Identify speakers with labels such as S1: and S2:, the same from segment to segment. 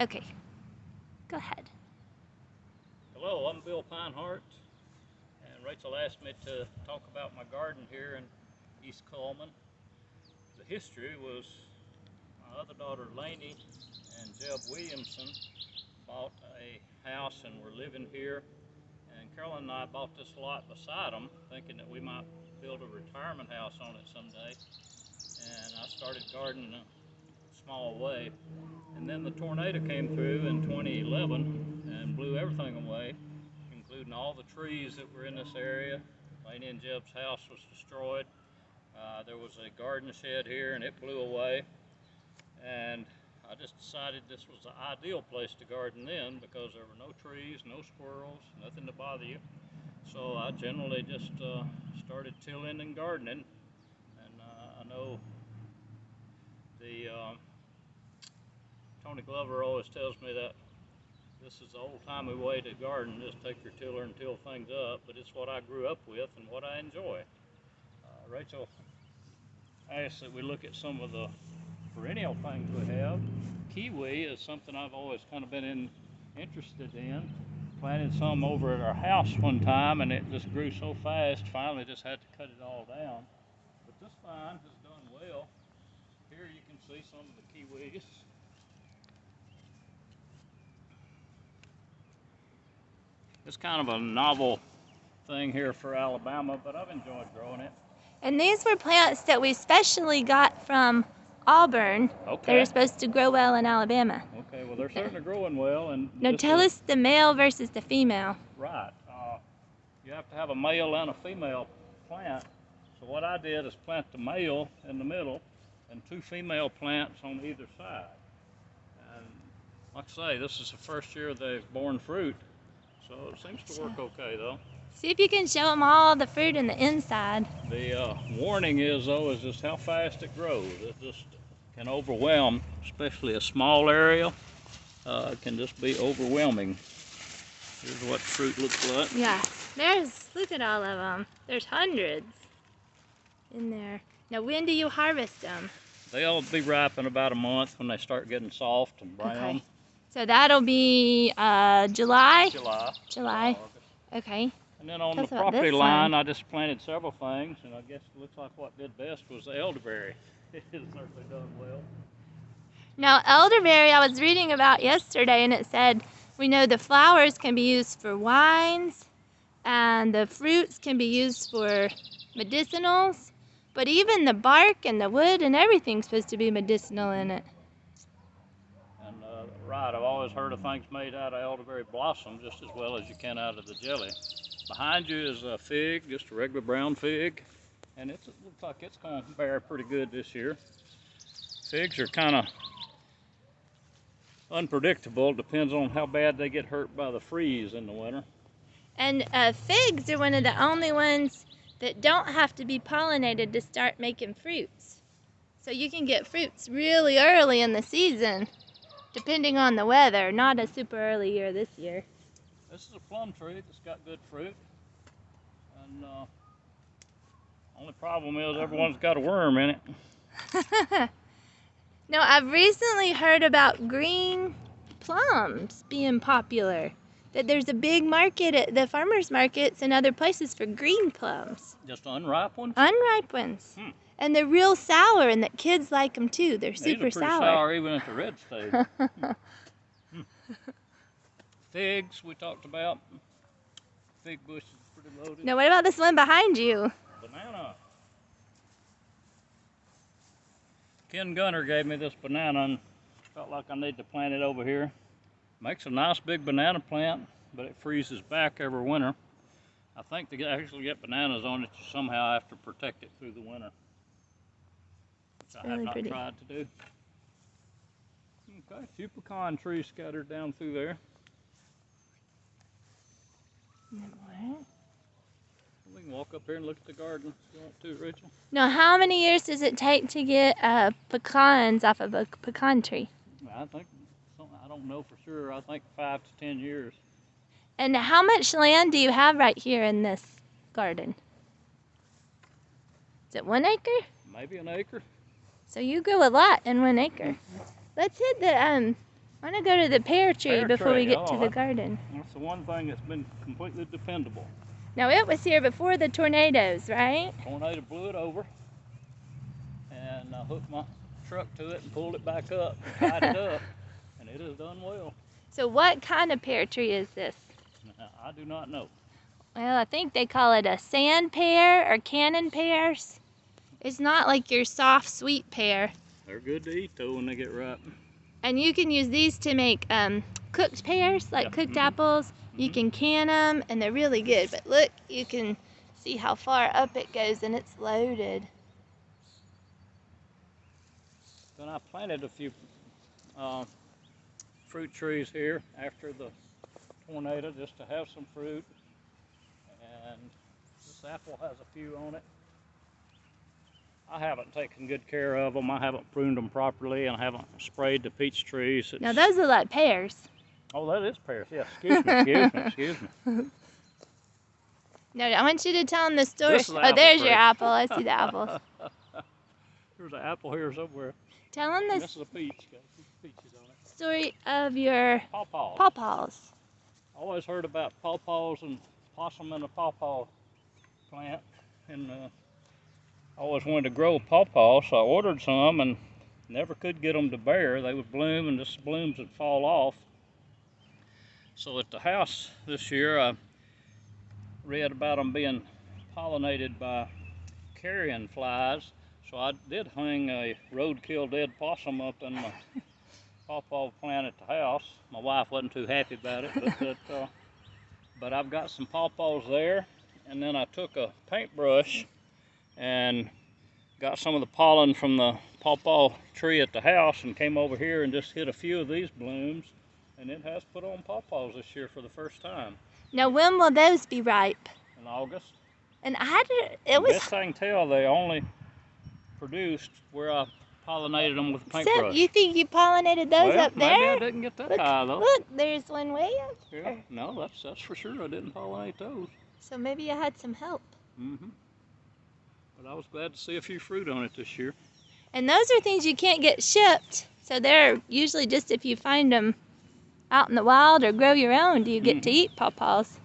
S1: Okay, go ahead.
S2: Hello, I'm Bill Pinehart, and Rachel asked me to talk about my garden here in East Cullman. The history was my other daughter Lainey and Jeb Williamson bought a house and were living here, and Carolyn and I bought this lot beside them thinking that we might build a retirement house on it someday, and I started gardening in a small way. And then the tornado came through in 2011 and blew everything away, including all the trees that were in this area. Lainey and Jeb's house was destroyed. There was a garden shed here and it blew away. And I just decided this was the ideal place to garden then because there were no trees, no squirrels, nothing to bother you. So I generally just started tilling and gardening. And I know the Tony Glover always tells me that this is the old-timey way to garden, just take your tiller and till things up, but it's what I grew up with and what I enjoy. Rachel asked that we look at some of the perennial things we have. Kiwi is something I've always kind of been interested in. Planted some over at our house one time and it just grew so fast, finally just had to cut it all down. But this vine has done well. Here you can see some of the kiwis. It's kind of a novel thing here for Alabama, but I've enjoyed growing it.
S1: And these were plants that we specially got from Auburn.
S2: Okay.
S1: They're supposed to grow well in Alabama.
S2: Okay, well they're certainly growing well. And
S1: now tell us the male versus the female.
S2: Right. You have to have a male and a female plant. So what I did is plant the male in the middle and two female plants on either side. And like I say, this is the first year they've borne fruit. So it seems to work okay though.
S1: See if you can show them all the fruit in the inside.
S2: The warning is though is just how fast it grows. It just can overwhelm, especially a small area. It can just be overwhelming. Here's what fruit looks like.
S1: Yeah, look at all of them. There's hundreds in there. Now when do you harvest them?
S2: They'll be ripe in about a month when they start getting soft and brown.
S1: Okay. So that'll be July?
S2: July.
S1: Okay.
S2: And then on the property line, I just planted several things, and I guess it looks like what did best was the elderberry. It has certainly done well.
S1: Now elderberry I was reading about yesterday, and it said we know the flowers can be used for wines, and the fruits can be used for medicinals, but even the bark and the wood and everything's supposed to be medicinal in it.
S2: And right, I've always heard of things made out of elderberry blossom just as well as you can out of the jelly. Behind you is a fig, just a regular brown fig, and it looks like it's going to bear pretty good this year. Figs are kind of unpredictable, depends on how bad they get hurt by the freeze in the winter.
S1: And figs are one of the only ones that don't have to be pollinated to start making fruits. So you can get fruits really early in the season, depending on the weather. Not a super early year this year.
S2: This is a plum tree that's got good fruit. And only problem is everyone's got a worm in it.
S1: Now, I've recently heard about green plums being popular. That there's a big market at the farmers markets and other places for green plums.
S2: Just unripe ones?
S1: Unripe ones. And they're real sour, and that kids like them too. They're super
S2: These are pretty sour even at the red stage. Figs we talked about. Fig bush is pretty loaded.
S1: Now, what about this one behind you?
S2: Banana. Ken Gunner gave me this banana and felt like I need to plant it over here. Makes a nice big banana plant, but it freezes back every winter. I think to actually get bananas on it, you somehow have to protect it through the winter, which I have not tried to do. Okay, a few pecan trees scattered down through there. We can walk up here and look at the garden if you want to, Rachel.
S1: Now, how many years does it take to get pecans off of a pecan tree?
S2: I think, I don't know for sure, I think 5 to 10 years.
S1: And how much land do you have right here in this garden? Is it 1 acre?
S2: Maybe an acre.
S1: So you grow a lot in 1 acre. Let's hit I want to go to the pear tree before we get to the garden.
S2: That's the one thing that's been completely dependable.
S1: Now it was here before the tornadoes, right?
S2: Tornado blew it over, and I hooked my truck to it and pulled it back up and tied it up, and it has done well.
S1: So what kind of pear tree is this?
S2: Now, I do not know.
S1: Well, I think they call it a sand pear or cannon pears. It's not like your soft, sweet pear.
S2: They're good to eat though when they get ripe.
S1: And you can use these to make cooked pears, like cooked apples. You can can them, and they're really good. But look, you can see how far up it goes, and it's loaded.
S2: Then I planted a few fruit trees here after the tornado just to have some fruit. And this apple has a few on it. I haven't taken good care of them. I haven't pruned them properly, and I haven't sprayed the peach trees.
S1: Now those are like pears.
S2: Oh, that is pears. Yeah, excuse me.
S1: No, I want you to tell them the story.
S2: This is the
S1: Oh, there's
S2: tree.
S1: your apple. I see the apples.
S2: There's an apple here somewhere.
S1: Tell them the
S2: This is a peach. Got peaches on it.
S1: story of your
S2: Pawpaws.
S1: pawpaws.
S2: I always heard about pawpaws and possum and a pawpaw plant, and I always wanted to grow pawpaws, so I ordered some and never could get them to bear. They would bloom, and the blooms would fall off. So at the house this year, I read about them being pollinated by carrion flies. So I did hang a roadkill dead possum up in my pawpaw plant at the house. My wife wasn't too happy about it, but I've got some pawpaws there. And then I took a paintbrush and got some of the pollen from the pawpaw tree at the house and came over here and just hit a few of these blooms. And it has put on pawpaws this year for the first time.
S1: Now, when will those be ripe?
S2: In August.
S1: And it was.
S2: Best I can tell, they only produced where I pollinated them with a paintbrush.
S1: You think you pollinated those up there?
S2: Maybe I didn't get that high though.
S1: Look, there's one way up there.
S2: Yeah, no, that's for sure. I didn't pollinate those.
S1: So maybe you had some help.
S2: But I was glad to see a few fruit on it this year.
S1: And those are things you can't get shipped. So they're usually just if you find them out in the wild or grow your own, do you get to eat pawpaws.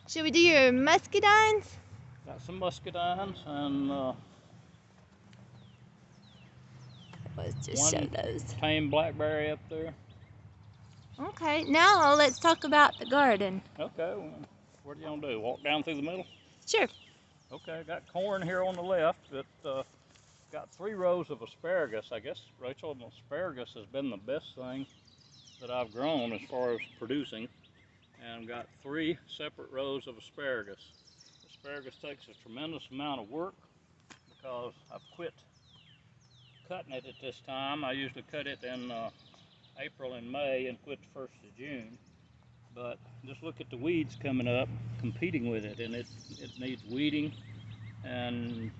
S1: Should we do your muscadines?
S2: Got some muscadines and
S1: Let's just show those.
S2: Tame blackberry up there.
S1: Okay, now let's talk about the garden.
S2: Okay, well, what do you want to do? Walk down through the middle?
S1: Sure.
S2: Okay, I got corn here on the left. That got 3 rows of asparagus. I guess, Rachel, asparagus has been the best thing that I've grown as far as producing. And I've got 3 separate rows of asparagus. Asparagus takes a tremendous amount of work because I've quit cutting it at this time. I usually cut it in April and May and quit the 1st of June. But just look at the weeds coming up, competing with it, and it needs weeding and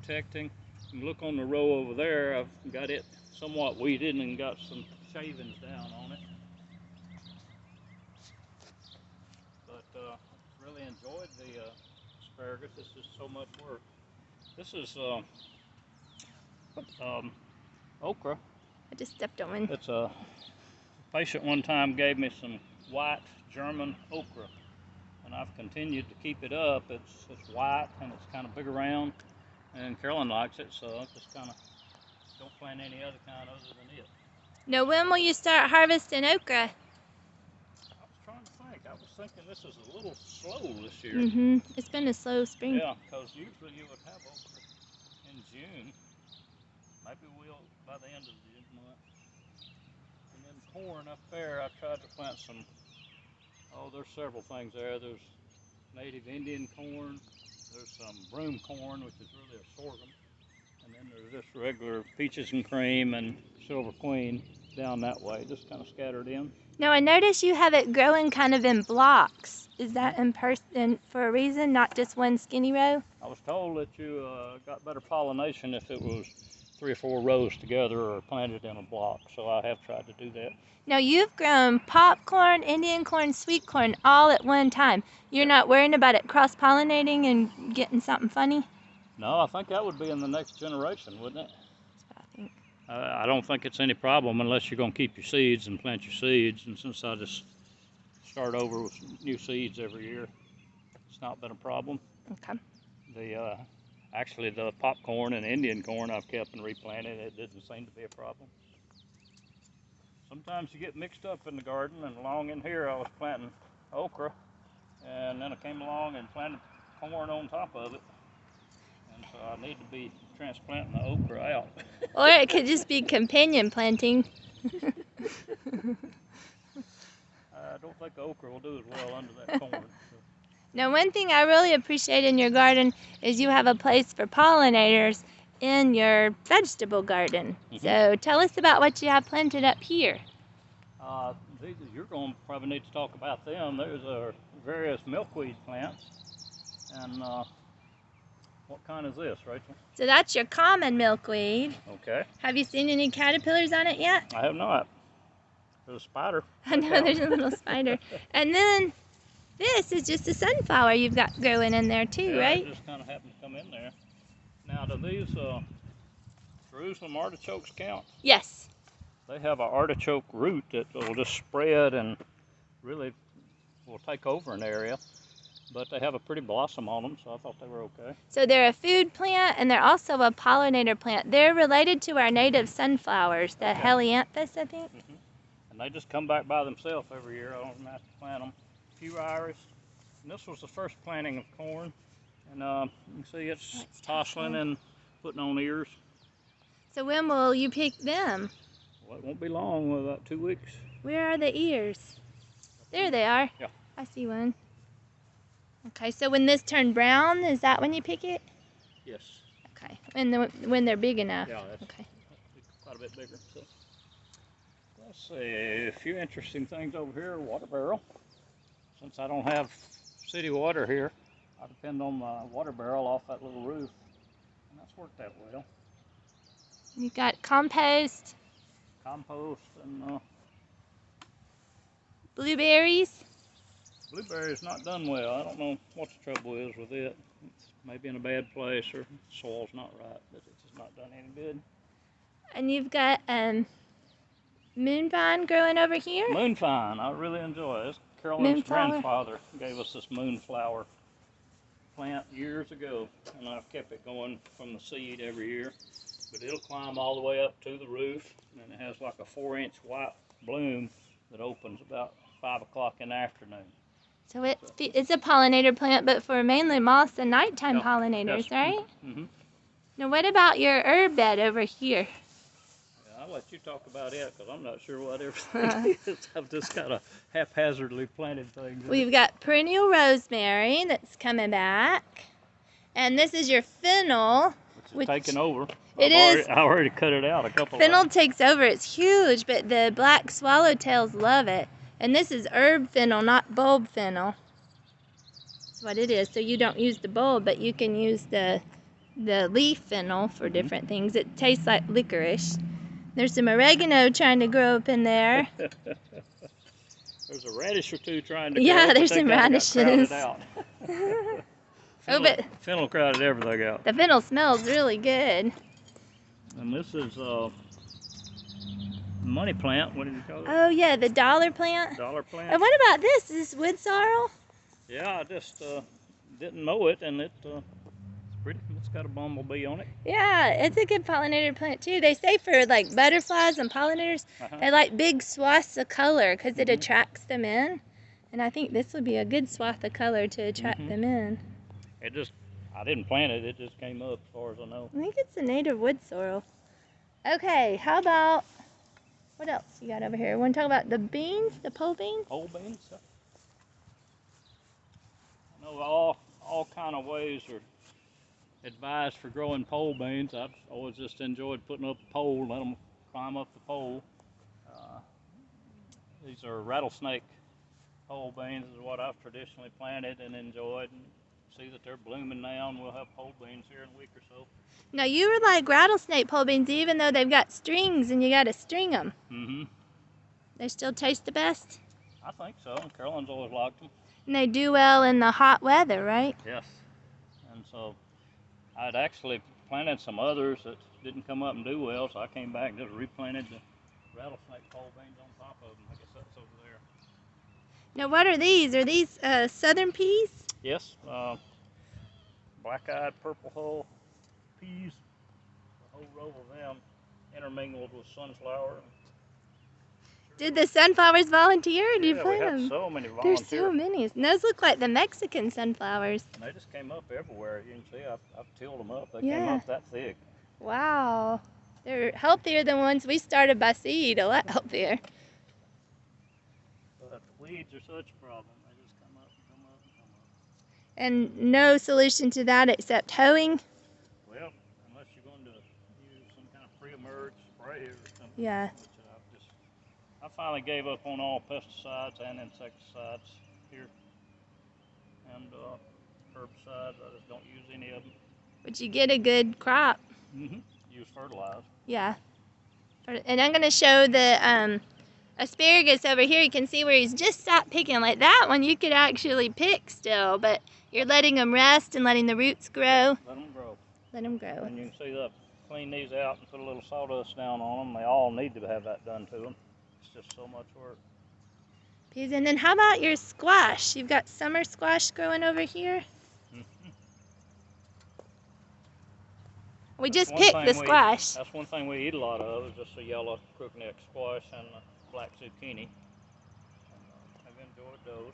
S2: protecting. And look on the row over there, I've got it somewhat weeded and got some shavings down on it. But really enjoyed the asparagus. This is so much work. This is okra.
S1: I just stepped on one.
S2: It's a patient one time gave me some white German okra, and I've continued to keep it up. It's white and it's kind of big around, and Carolyn likes it, so I just kind of don't plant any other kind other than it.
S1: Now, when will you start harvesting okra?
S2: I was trying to think. I was thinking this is a little slow this year.
S1: It's been a slow spring.
S2: Yeah, because usually you would have okra in June. Maybe we'll by the end of the month. And then corn up there, I tried to plant some. Oh, there's several things there. There's native Indian corn. There's some broom corn, which is really a sorghum. And then there's just regular peaches and cream and silver queen down that way, just kind of scattered in.
S1: Now, I notice you have it growing kind of in blocks. Is that for a reason, not just one skinny row?
S2: I was told that you got better pollination if it was 3 or 4 rows together or planted in a block, so I have tried to do that.
S1: Now, you've grown popcorn, Indian corn, sweet corn all at one time. You're not worrying about it cross-pollinating and getting something funny?
S2: No, I think that would be in the next generation, wouldn't it?
S1: That's what I think.
S2: I don't think it's any problem unless you're going to keep your seeds and plant your seeds. And since I just start over with new seeds every year, it's not been a problem.
S1: Okay.
S2: Actually, the popcorn and Indian corn I've kept and replanted, it didn't seem to be a problem. Sometimes you get mixed up in the garden, and along in here I was planting okra, and then I came along and planted corn on top of it. And so I need to be transplanting the okra out.
S1: Or it could just be companion planting.
S2: I don't think the okra will do as well under that corn.
S1: Now, one thing I really appreciate in your garden is you have a place for pollinators in your vegetable garden. So tell us about what you have planted up here.
S2: You're going to probably need to talk about them. There's various milkweed plants. And what kind is this, Rachel?
S1: So that's your common milkweed.
S2: Okay.
S1: Have you seen any caterpillars on it yet?
S2: I have not. There's a spider.
S1: I know, there's a little spider. And then this is just a sunflower you've got growing in there too,
S2: yeah,
S1: right?
S2: It just kind of happened to come in there. Now, do these Jerusalem artichokes count?
S1: Yes.
S2: They have an artichoke root that will just spread and really will take over an area. But they have a pretty blossom on them, so I thought they were okay.
S1: So they're a food plant, and they're also a pollinator plant. They're related to our native sunflowers, the helianthus, I think.
S2: And they just come back by themselves every year. I don't even have to plant them. A few iris. And this was the first planting of corn. And you can see it's tossing and putting on ears.
S1: So when will you pick them?
S2: Well, it won't be long, about 2 weeks.
S1: Where are the ears? There they are.
S2: Yeah.
S1: I see one. Okay, so when this turned brown, is that when you pick it?
S2: Yes.
S1: Okay, when they're big enough.
S2: Yeah, that's
S1: okay.
S2: Quite a bit bigger. So. Let's see, a few interesting things over here. Water barrel. Since I don't have city water here, I depend on my water barrel off that little roof, and that's worked that well.
S1: You got compost.
S2: Compost and
S1: blueberries.
S2: Blueberry's not done well. I don't know what the trouble is with it. It's maybe in a bad place or soil's not right, but it's just not done any good.
S1: And you've got moonvine growing over here.
S2: Moonvine, I really enjoy it. Carolyn's grandfather gave us this moonflower plant years ago, and I've kept it going from the seed every year. But it'll climb all the way up to the roof, and it has like a 4-inch white bloom that opens about 5 o'clock in the afternoon.
S1: So it's a pollinator plant, but for mainly moths and nighttime pollinators, right?
S2: Mm-hmm.
S1: Now, what about your herb bed over here?
S2: Yeah, I'll let you talk about it because I'm not sure what everything is. I've just kind of haphazardly planted things.
S1: We've got perennial rosemary that's coming back, and this is your fennel.
S2: Which is taking over.
S1: I
S2: already cut it out a couple
S1: Fennel
S2: of
S1: takes over. It's huge, but the black swallowtails love it. And this is herb fennel, not bulb fennel. That's what it is. So you don't use the bulb, but you can use the leaf fennel for different things. It tastes like licorice. There's some oregano trying to grow up in there.
S2: There's a radish or two trying to grow.
S1: Yeah, there's some radishes. But
S2: fennel crowded everything out.
S1: The fennel smells really good.
S2: And this is money plant. What did you call it?
S1: Oh yeah, the dollar plant.
S2: Dollar plant.
S1: And what about this? Is this wood sorrel?
S2: Yeah, I just didn't mow it, and it's pretty. It's got a bumblebee on it.
S1: Yeah, it's a good pollinator plant too. They say for like butterflies and pollinators, they like big swaths of color because it attracts them in. And I think this would be a good swath of color to attract them in.
S2: I didn't plant it. It just came up as far as I know.
S1: I think it's a native wood sorrel. Okay, how about, what else you got over here? Want to talk about the beans, the pole beans?
S2: Pole beans? I know all kind of ways are advised for growing pole beans. I've always just enjoyed putting up a pole, let them climb up the pole. These are rattlesnake pole beans is what I've traditionally planted and enjoyed. And see that they're blooming now, and we'll have pole beans here in a week or so.
S1: Now you were like rattlesnake pole beans, even though they've got strings and you got to string them.
S2: Mm-hmm.
S1: They still taste the best?
S2: I think so. Carolyn's always liked them.
S1: And they do well in the hot weather, right?
S2: Yes. And so I'd actually planted some others that didn't come up and do well, so I came back and just replanted the rattlesnake pole beans on top of them. I guess that's over there.
S1: Now, what are these? Are these southern peas?
S2: Yes, black-eyed purple hull peas, a whole row of them intermingled with sunflower.
S1: Did the sunflowers volunteer, or did you
S2: Yeah, we
S1: plant
S2: had
S1: them?
S2: so many
S1: There's
S2: volunteers.
S1: so many. And those look like the Mexican sunflowers.
S2: And they just came up everywhere. You can see I've tilled them up. They
S1: Yeah.
S2: came up that thick.
S1: Wow. They're healthier than ones we started by seed, a lot healthier.
S2: But weeds are such a problem. They just come up and come up and come up.
S1: And no solution to that except hoeing?
S2: Well, unless you're going to use some kind of pre-emerge spray or something.
S1: Yeah.
S2: Which I finally gave up on all pesticides and insecticides here. And herbicides, I just don't use any of them.
S1: But you get a good crop.
S2: Use fertilizer.
S1: Yeah. And I'm going to show the asparagus over here. You can see where he's just stopped picking. Like that one you could actually pick still, but you're letting them rest and letting the roots grow.
S2: Let them grow.
S1: Let them grow.
S2: And you can see that clean these out and put a little sawdust down on them. They all need to have that done to them. It's just so much work.
S1: Peas. And then how about your squash? You've got summer squash growing over here. We just picked the squash.
S2: That's one thing we eat a lot of, is just the yellow crookneck squash and the black zucchini. I've enjoyed those.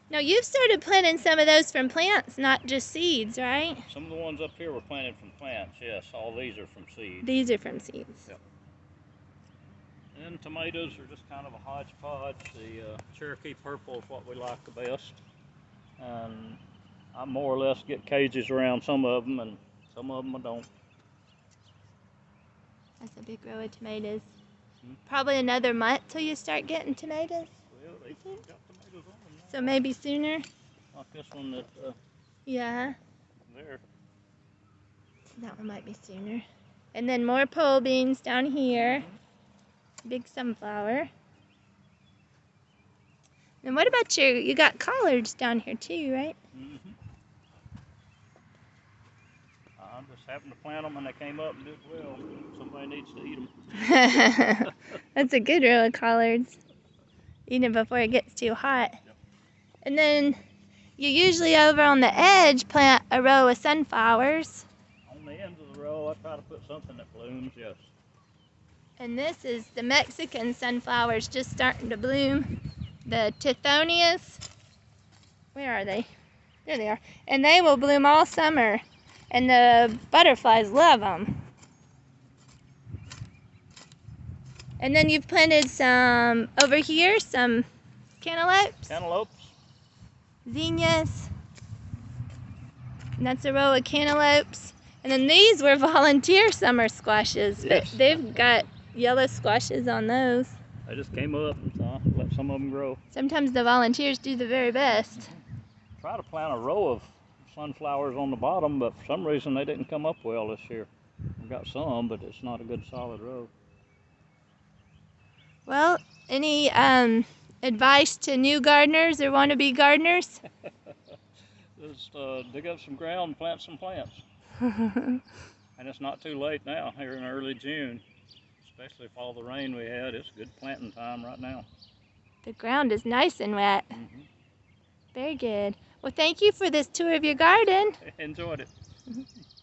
S1: Now you've started planting some of those from plants, not just seeds, right?
S2: Some of the ones up here were planted from plants, yes. All these are from seeds.
S1: These are from seeds.
S2: Yep. And tomatoes are just kind of a hodgepodge. The Cherokee purple is what we like the best. And I more or less get cages around some of them, and some of them I don't.
S1: That's a big row of tomatoes. Probably another month till you start getting tomatoes.
S2: Well, they've got tomatoes on them now.
S1: So maybe sooner.
S2: Like this one that
S1: Yeah.
S2: there.
S1: That one might be sooner. And then more pole beans down here. Big sunflower. And what about you got collards down here too, right?
S2: I just happened to plant them and they came up and did well. Somebody needs to eat them.
S1: That's a good row of collards. Eat them before it gets too hot.
S2: Yep.
S1: And then you usually over on the edge plant a row of sunflowers.
S2: On the ends of the row, I try to put something that blooms, yes.
S1: And this is the Mexican sunflowers just starting to bloom. The Tithonias. Where are they? There they are. And they will bloom all summer. And the butterflies love them. And then you've planted some, over here, some cantaloupes.
S2: Cantaloupes.
S1: Zinnias. And that's a row of cantaloupes. And then these were volunteer summer squashes,
S2: Yes.
S1: but they've got yellow squashes on those.
S2: They just came up, so I let some of them grow.
S1: Sometimes the volunteers do the very best.
S2: Try to plant a row of sunflowers on the bottom, but for some reason they didn't come up well this year. I've got some, but it's not a good solid row.
S1: Well, any advice to new gardeners or wannabe gardeners?
S2: Just dig up some ground and plant some plants. And it's not too late now, here in early June. Especially with all the rain we had, it's good planting time right now.
S1: The ground is nice and wet. Very good. Well, thank you for this tour of your garden.
S2: Enjoyed it.